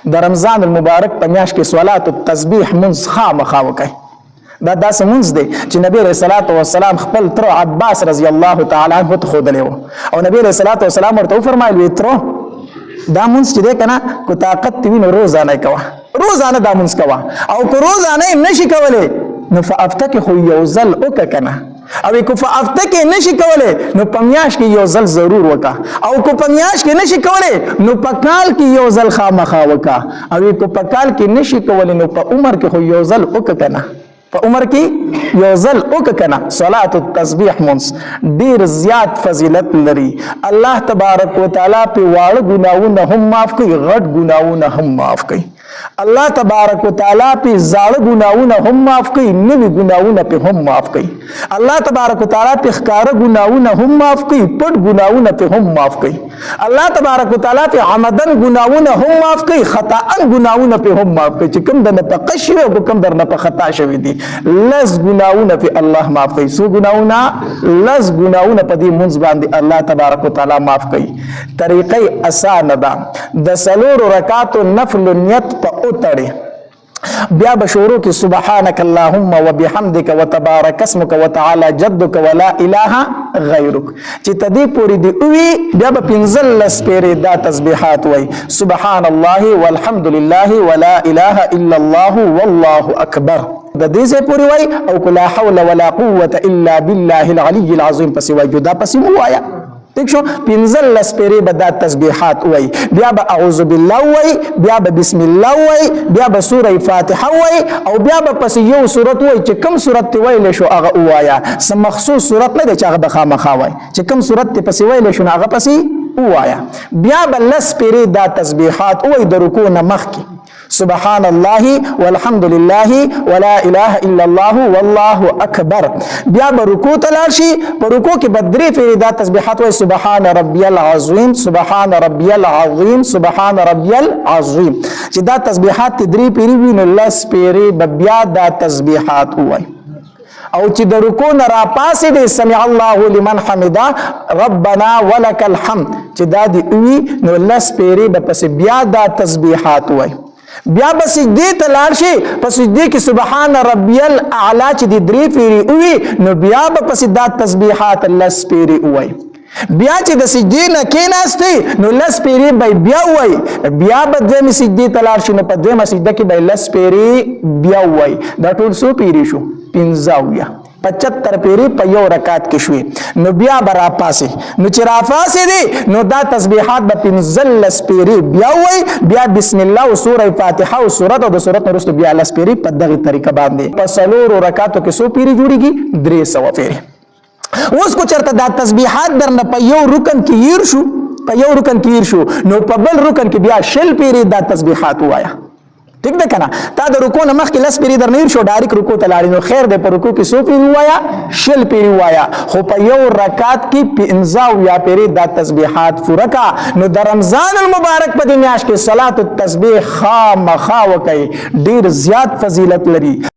د رمضان المبارک په میاشت کې صلات التسبیح منځ خامخا وکړئ. دا داسې منځ دی چې نبی علیه الصلاۃ والسلام خپل تر عباس رضی الله تعالی عنه ته ښودلی و او نبی علیه الصلاۃ والسلام ورته وفرمایل وی ترو دا منځ چې دی که نه که طاقت دې وي نو روزانه یې کوه، روزانه دا منځ کوه، او که روزانه یې نشي کولی نو په هفته کې خو یو ځل وکړه که نه، او که په هفته کې نشي کولی نو په میاشت کې یو ځل ضرور وکړه، او که په میاشت کې نشي کولی نو په کال کې یو ځل خامخا وکړه، او که په کال کې نشي کولی نو په عمر کې خو یو ځل وکړه که نه، په عمر کې یو ځل وکړه که نه. صلات التسبیح منځ ډېر زیات فضیلت لري. الله تبارک وتعالی پې واړه ګناهونه هم معاف کوي، غټ ګناهونه هم معاف کوي. الله تبارک وتعالی پې زاړه ګناهونه هم معاف کوي، نوي ګناهونه پې هم معاف کوي. الله تبارک وتعالی پې ښکاره ګناهونه هم معاف کوي، پټ ګناهونه پې هم معاف کوي. الله تبارک وتعالی پې عمدن ګناهونه هم معاف کوي، خطأن ګناهونه پې هم معاف کوي چې کوم درنه په قصد شوي او کوم درنه په خطا شوي دي. لس ګناهونه پې الله معاف کوي. څو ګناهونه؟ لس ګناهونه په دې منځ باندې الله تبارک وتعالی معاف کوي. طریقې اسانه ده. د څلورو رکعاتو نفل نیت په وتړې بیا به شروع کې سبحانك اللهم وبحمدك وتبارك اسمك وتعالى جدك ولا اله غیرک چې تدې پوری دی وی بیا به 15 پیری دا تسبیحات وای سبحان الله والحمد لله ولا اله الا الله والله اکبر د دې ځای پوری وای او لا حول ولا قوه الا بالله العلي العظیم پس وای جدا پس وایا ٹھیک شو 15 پیری به دا تسبیحات وای بیا به اعوذ بالله وای بیا به بسم الله وای بیا به سوره فاتحه وای او بیا به پس یو سورت وای چې کوم سورت ویل شو هغه وایا سم مخصوص سورت نه چې هغه به خامخا وای چې کوم سورت پس ویل شو هغه پس وایا بیا به لس پیری دا تسبیحات وای د رکوع نه مخکې سبحان الله والحمد لله ولا اله الا الله والله اکبر بیا به رکوع ته لاړ شي په رکوع کې به درې پیری دا تسبیحات وای سبحان ربي العظیم سبحان ربي العظیم سبحان ربي العظیم چې دا تسبیحات درې پیری وي نو لس پیری به بیا دا تسبیحات وای او چې د رکوع نه را پاسې دی سمع الله لمن حمده ربنا ولك الحمد چې دا دی وی نو لس پیری به پس بیا دا تسبیحات وای بیا به سجدې ته لاړ شي په سجدې کې سبحان ربي الاعلى چې د درې پیری وي نو بیا به پس دا تسبیحات لس پیری وای بیا چې د سجدې نه کېناستې نو لس پیری به بیا وای بیا به دویمې سجدې ته لاړ شي نو په دویمه سجده کې به لس پیری بیا وای دا ټول څو پیری شو 15 75 پیری په یو رکعت کې شوي نو بیا به را پاسې نو چې را پاسې دی نو دا تسبیحات به 15 پیری بیا وای بیا بسم الله او سوره فاتحه او سورت او د سورت وروسته بیا لس پیری په دغه طریقه باندې په څلورو رکعاتو کې څو پیری جوړیږي 300 پیری اوس کو چرته دا تسبیحات درنه په یو رکن کې هیر شو په یو رکن کې هیر شو نو په بل رکن کې بیا شل پیری دا تسبیحات وایا ٹھیک ده کنه تا د رکوع نه مخکې لس پیری درنه شو ډایرک رکوع ته لاړې نو خیر ده په رکوع کې څو پیری وایا شل پیری وایا خو په یو رکعت کې 15 یا پیری دا تسبیحات فرکا نو د رمضان المبارک په دې میاشت کې صلات التسبیح خامخا وکړي ډیر زیات فضیلت لري